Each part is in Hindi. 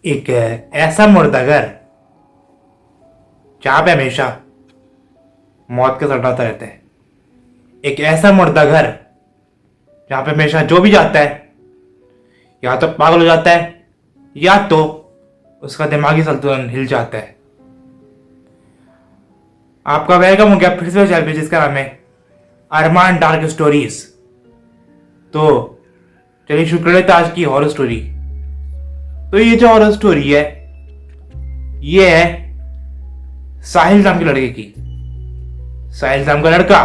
एक ऐसा मुर्दाघर जहां पे हमेशा मौत के सटाता रहता है। एक ऐसा मुर्दाघर जहां पे हमेशा जो भी जाता है या तो पागल हो जाता है या तो उसका दिमागी संतुलन हिल जाता है। आपका वेलकम हो गया फिर से चैनल पे जिसका नाम है अरमान डार्क स्टोरीज। तो चलिए शुरू कर लेते हैं आज की हॉरर स्टोरी। तो ये जो हॉरर स्टोरी है ये है साहिल नाम के लड़के की। साहिल नाम का लड़का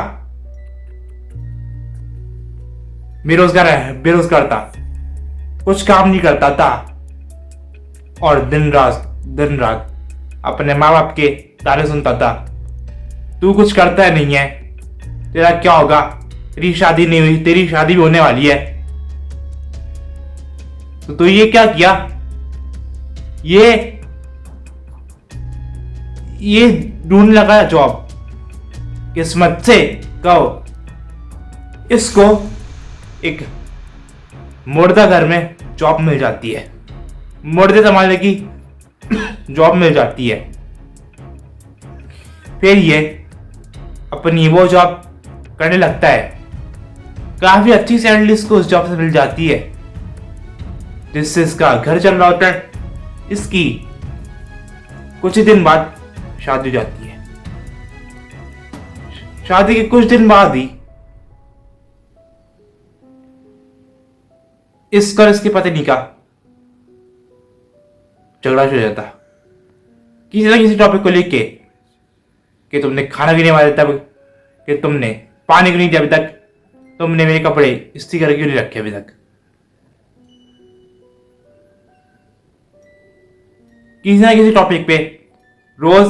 बेरोजगार था, कुछ काम नहीं करता था और दिन रात अपने माँ बाप के ताने सुनता था। तू कुछ करता है नहीं है, तेरा क्या होगा, तेरी शादी नहीं हुई, तेरी शादी भी होने वाली है। तो तू ये क्या किया, ये ढूंढने लगा जॉब। किस्मत से कहो इसको एक मुर्दा घर में जॉब मिल जाती है, मुर्दे संभालने की जॉब मिल जाती है। फिर ये अपनी वो जॉब करने लगता है। काफी अच्छी सैलरी इसको उस जॉब से मिल जाती है जिससे इसका घर चल रहा होता है। इसकी कुछ ही दिन बाद शादी हो जाती है। शादी के कुछ दिन बाद ही इसका और इसकी पत्नी का झगड़ा शुरू हो जाता किसी ना किसी टॉपिक को लेके कि तुमने खाना भी नहीं बनाया तब, कि तुमने पानी क्यों नहीं दिया अभी तक, तुमने मेरे कपड़े इस्त्री करके क्यों नहीं रखे अभी तक। किसी ना किसी टॉपिक पे रोज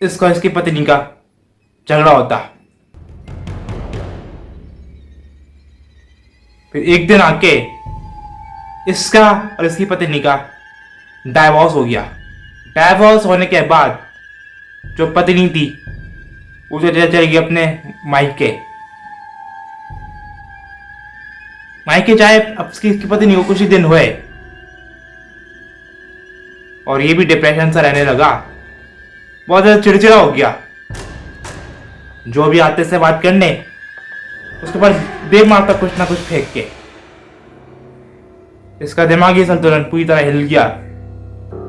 इसका इसकी पत्नी का झगड़ा होता। फिर एक दिन आके इसका और इसकी पत्नी का डाइवोर्स हो गया। डाइवोर्स होने के बाद जो पत्नी थी वो चली गई अपने मायके जाए। अब इसकी पत्नी को कुछ ही दिन हुए और ये भी डिप्रेशन सा रहने लगा, बहुत ज्यादा चिड़चिड़ा हो गया। जो भी आते से बात करने उसके बाद दे मारता कुछ ना कुछ फेंक के। इसका दिमागी संतुलन पूरी तरह हिल गया।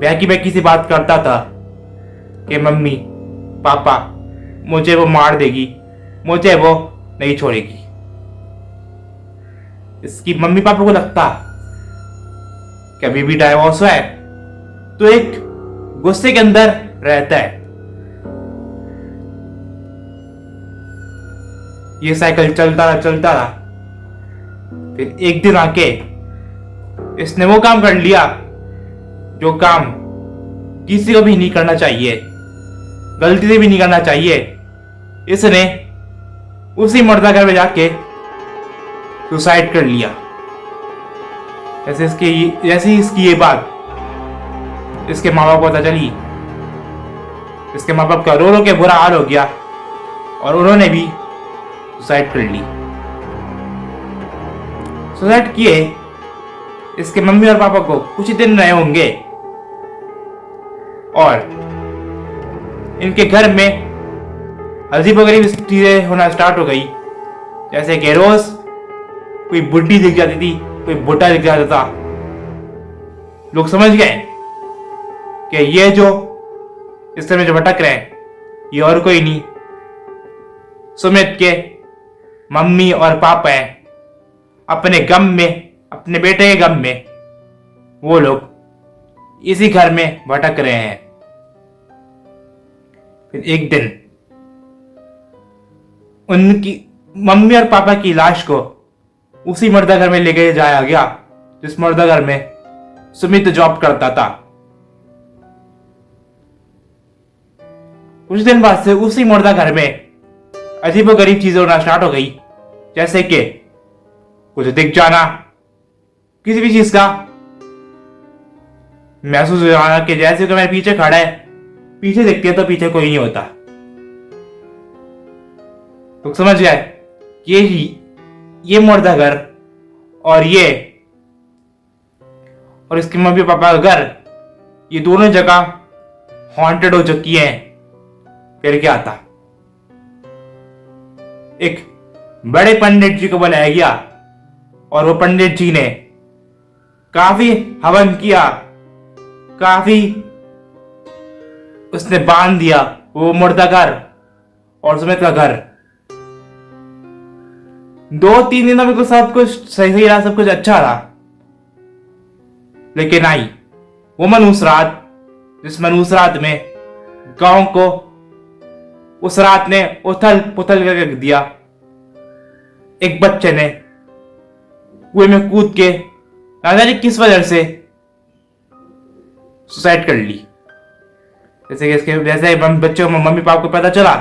बहकी से बात करता था कि मम्मी पापा मुझे वो मार देगी, मुझे वो नहीं छोड़ेगी। इसकी मम्मी पापा को लगता कि अभी भी डाइवोर्स हुआ है तो एक गुस्से के अंदर रहता है। ये साइकिल चलता रहा। फिर एक दिन आके इसने वो काम कर लिया जो काम किसी को भी नहीं करना चाहिए, गलती से भी नहीं करना चाहिए। इसने उसी मुर्दा घर में जाके सुसाइड कर लिया। जैसे इसकी ये बात इसके माँ बाप को पता चली, इसके माँ बाप का रो रो के बुरा हाल हो गया और उन्होंने भी सुसाइड कर ली। सुसाइड किए इसके मम्मी और पापा को कुछ ही दिन रहे होंगे और इनके घर में अजीबोगरीब चीजें होना स्टार्ट हो गई। जैसे कि रोज कोई बुढ़ी दिख जाती थी, कोई बुढ़ा दिख जाता था। लोग समझ गए कि ये जो इस समय जो भटक रहे हैं ये और कोई नहीं, सुमित के मम्मी और पापा हैं। अपने गम में, अपने बेटे के गम में वो लोग इसी घर में भटक रहे हैं। फिर एक दिन उनकी मम्मी और पापा की लाश को उसी मुर्दा घर में लेके जाया गया जिस मुर्दा घर में सुमित जॉब करता था। कुछ दिन बाद से उसी मुर्दा घर में अजीबोगरीब चीजें होना स्टार्ट हो गई। जैसे कि कुछ दिख जाना, किसी भी चीज का महसूस हो जाना कि जैसे कि मेरे पीछे खड़ा है, पीछे देखते हैं तो पीछे कोई नहीं होता। तो समझ गए ये मुर्दा घर और ये और इसके मम्मी पापा का घर, ये दोनों जगह हॉन्टेड हो चुकी हैं। फिर क्या था, एक बड़े पंडित जी को बुलाया गया और वो पंडित जी ने काफी हवन किया, काफी उसने बांध दिया वो मुर्दा घर और सुमित का घर। 2-3 दिनों में कुछ सब कुछ सही रहा, सब कुछ अच्छा रहा। लेकिन आई वो मनहूस रात, जिस मनहूस रात में गांव को उस रात ने उथल पुथल करके रख दिया। एक बच्चे ने कुएं में कूद के ना जाने किस वजह से सुसाइड कर ली। जैसे बच्चे को मम्मी पापा को पता चला,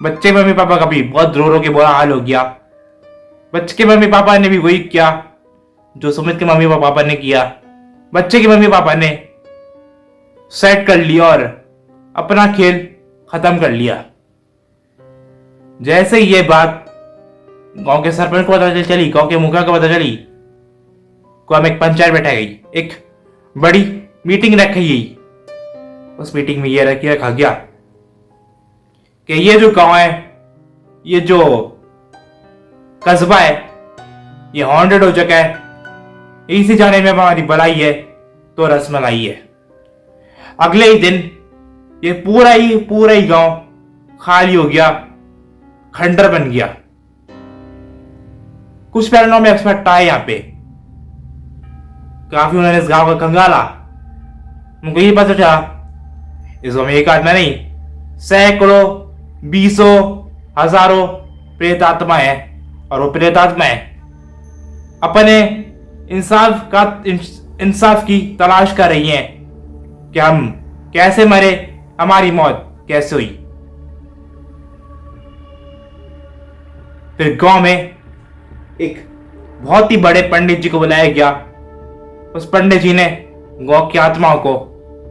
बच्चे मम्मी पापा का भी बहुत रो रो के बुरा हाल हो गया। बच्चे के मम्मी पापा ने भी वही किया जो सुमित के मम्मी पापा ने किया। बच्चे के मम्मी पापा ने सुसाइड कर लिया और अपना खेल खत्म कर लिया। जैसे ये बात गांव के सरपंच को पता चली, गांव के मुखिया को पता चली, को हम एक पंचायत बैठा गई, एक बड़ी मीटिंग रखी गई। उस मीटिंग में ये रखा गया कि ये जो गांव है, ये जो कस्बा है, ये हॉन्टेड हो चुका है। इसी जाने में हमारी भलाई है तो रसमलाई है। अगले ही दिन ये पूरा ही गांव खाली हो गया, खंडर बन गया। कुछ पैरानॉर्मल एक्सपर्ट आए यहाँ पे, काफी उन्होंने इस गांव का खंगाला। उनको ये पता चला इस गांव में एक आदमी नहीं, सैकड़ों, बीसों, हजारों प्रेत आत्मा है। और वो प्रेत आत्माएं अपने इंसाफ की तलाश कर रही हैं कि हम कैसे मरे, हमारी मौत कैसे हुई। फिर गांव में एक बहुत ही बड़े पंडित जी को बुलाया गया। उस पंडित जी ने गौ की आत्माओं को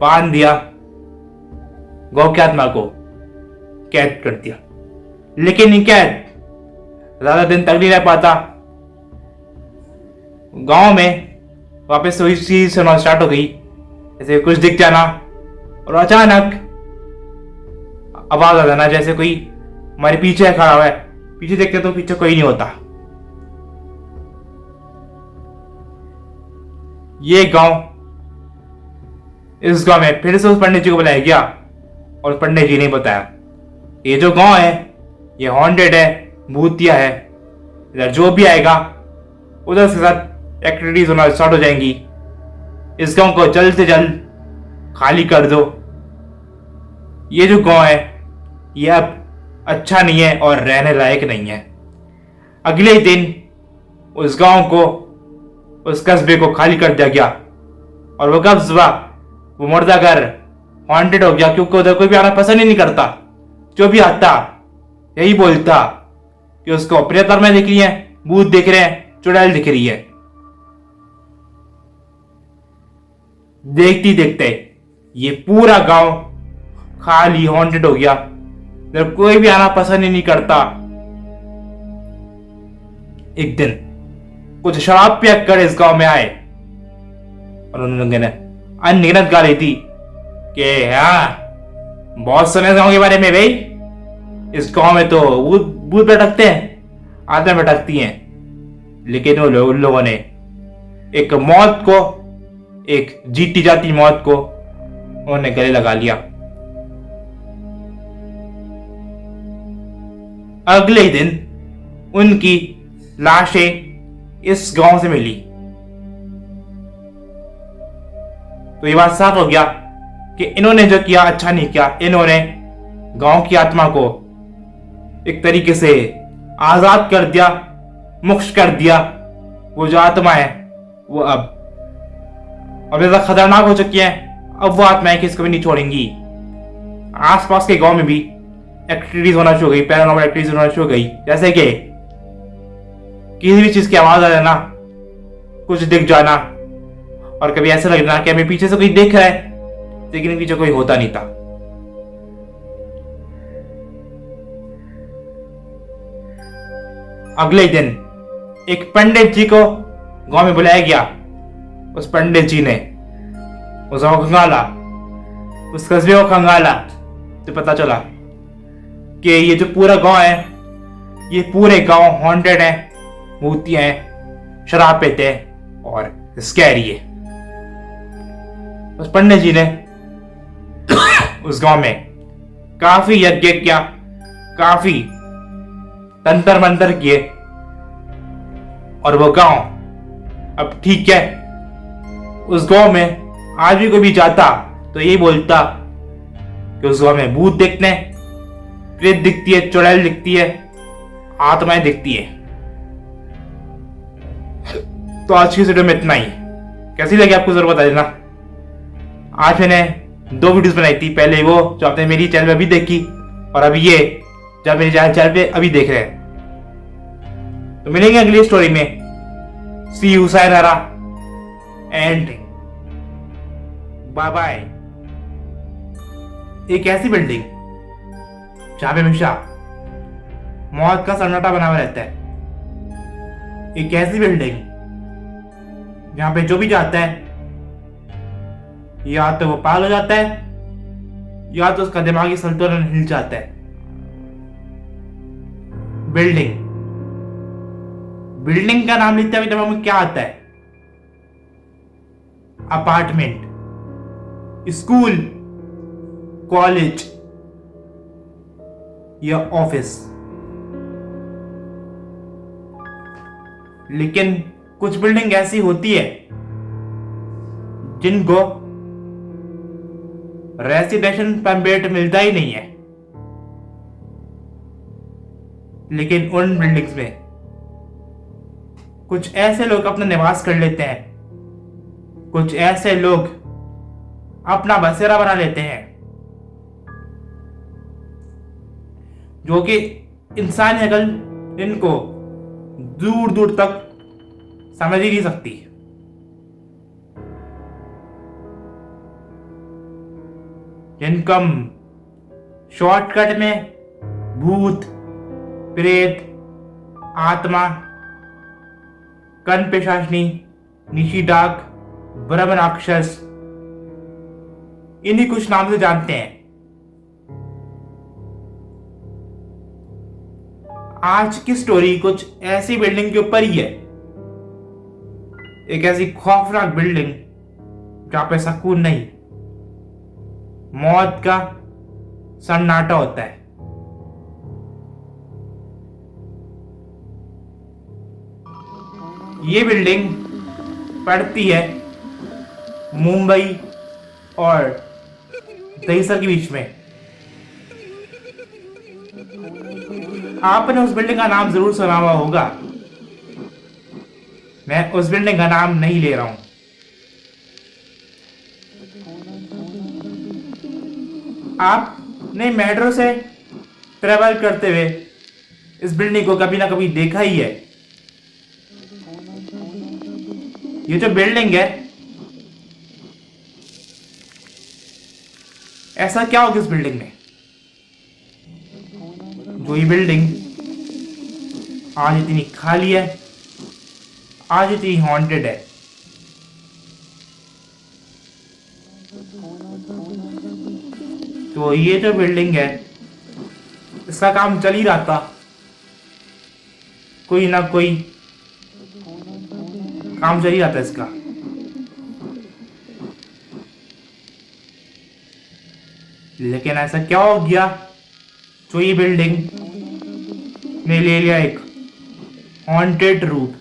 बांध दिया, गौ की आत्मा को कैद कर दिया। लेकिन ये कैद ज्यादा दिन तक नहीं रह पाता। गांव में वापस वही चीज सुनना स्टार्ट हो गई, जैसे कुछ दिख जाना और अचानक आवाज आ जाना, जैसे कोई हमारे पीछे खड़ा हुआ है। पीछे देखते तो पीछे कोई नहीं होता। ये गांव, इस गांव में फिर से उस पंडित जी को बुलाया गया और पंडित जी ने बताया ये जो गांव है ये हॉन्टेड है, भूतिया है। इधर जो भी आएगा उधर से साथ एक्टिविटीज होना स्टार्ट हो जाएंगी। इस गांव को जल्द से जल्द खाली कर दो। ये जो गांव है ये अब अच्छा नहीं है और रहने लायक नहीं है। अगले ही दिन उस गांव को, उस कस्बे को खाली कर दिया गया और वो कस्बा, वो मुर्दा घर हॉन्टेड हो गया, क्योंकि उधर कोई भी आना पसंद ही नहीं करता। जो भी आता यही बोलता कि उसको प्रेत आत्माएं दिख रही हैं, भूत दिख रहे हैं, चुड़ैल दिख रही है। देखते देखते ये पूरा गांव खाली हॉन्टेड हो गया। इधर कोई भी आना पसंद ही नहीं करता। एक दिन कुछ शराब पिया कर इस गांव में आए और उन्होंने अनगिनत गाली दी कि हाँ बहुत सुने गांव के बारे में भाई, इस गांव में तो भूत भटकते हैं, आत्मा भटकती हैं। लेकिन उन लोगों ने एक मौत को, एक जीती जाती मौत को उन्होंने गले लगा लिया। अगले ही दिन उनकी लाशें इस गांव से मिली। तो ये बात साफ हो गया कि इन्होंने जो किया अच्छा नहीं किया। इन्होंने गांव की आत्मा को एक तरीके से आजाद कर दिया, मुक्त कर दिया। वो जो आत्मा है वो अब ज्यादा खतरनाक हो चुकी है। अब वो आत्माएं किसको भी नहीं छोड़ेंगी। आसपास के गांव में भी एक्टिविटीज होना शुरू हो गई, पैरानॉर्मल एक्टिविटीज होना शुरू हो गई। जैसे कि किसी भी चीज की आवाज आ जाना, कुछ दिख जाना, और कभी ऐसा लगना कि हमें पीछे से कोई देख रहा है लेकिन पीछे कोई होता नहीं था। अगले दिन एक पंडित जी को गांव में बुलाया गया उस पंडित जी ने उस गाँव खंगाला, उस कस्बे को खंगाला, तो पता चला कि ये जो पूरा गांव है, ये पूरे गांव हॉन्टेड है, भूतिया है, शराबित है और स्कैरी है। उस पंडित जी ने उस गांव में काफी यज्ञ किया, काफी तंत्र मंत्र किए, और वो गांव अब ठीक है। उस गांव में आज भी कोई भी जाता तो यही बोलता कि उस गांव में भूत देखते हैं, प्रेत दिखती है, चुड़ैल दिखती है, आत्माएं दिखती है। तो आज की वीडियो में इतना ही। कैसी लगी आपको जरूर बता देना। आज मैंने 2 वीडियोस बनाई थी, पहले वो जो आपने मेरी चैनल पे अभी देखी, और अभी ये जो आप मेरे चैनल पे अभी देख रहे हैं। तो मिलेंगे अगली स्टोरी में। See you, sayonara and bye bye. एक ऐसी बिल्डिंग जहां पे हमेशा मौत का सन्नाटा बना हुआ रहता है। एक ऐसी बिल्डिंग जहां पे जो भी जाता है या तो वो पागल हो जाता है या तो उसका दिमागी संतुलन हिल जाता है। बिल्डिंग का नाम लेते हुए दिमाग में क्या आता है? अपार्टमेंट, स्कूल, कॉलेज या ऑफिस। लेकिन कुछ बिल्डिंग ऐसी होती है जिनको रेसिडेंशियल परमिट मिलता ही नहीं है, लेकिन उन बिल्डिंग्स में कुछ ऐसे लोग अपना निवास कर लेते हैं, कुछ ऐसे लोग अपना बसेरा बना लेते हैं, जो कि इंसानी अकल इनको दूर दूर तक समझ ही नहीं सकती। जिनको हम शॉर्टकट में भूत, प्रेत, आत्मा, कन पिशाचनी, निशिडाक, ब्रह्म राक्षस, इन्हीं कुछ नाम से जानते हैं। आज की स्टोरी कुछ ऐसी बिल्डिंग के ऊपर ही है। एक ऐसी खौफनाक बिल्डिंग जहां पे सुकून नहीं, मौत का सन्नाटा होता है। ये बिल्डिंग पड़ती है मुंबई और दहीसर के बीच में। आपने उस बिल्डिंग का नाम जरूर सुना हुआ होगा। मैं उस बिल्डिंग का नाम नहीं ले रहा हूं। आपने मेट्रो से ट्रेवल करते हुए इस बिल्डिंग को कभी ना कभी देखा ही है। ये जो बिल्डिंग है, ऐसा क्या होगा इस बिल्डिंग में जो ये बिल्डिंग आज इतनी खाली है, आज इतनी हॉन्टेड है? तो ये जो बिल्डिंग है, इसका काम चल ही रहा था। कोई ना कोई काम चल ही रहा था इसका। लेकिन ऐसा क्या हो गया जो ये बिल्डिंग ने ले लिया एक हॉन्टेड रूप?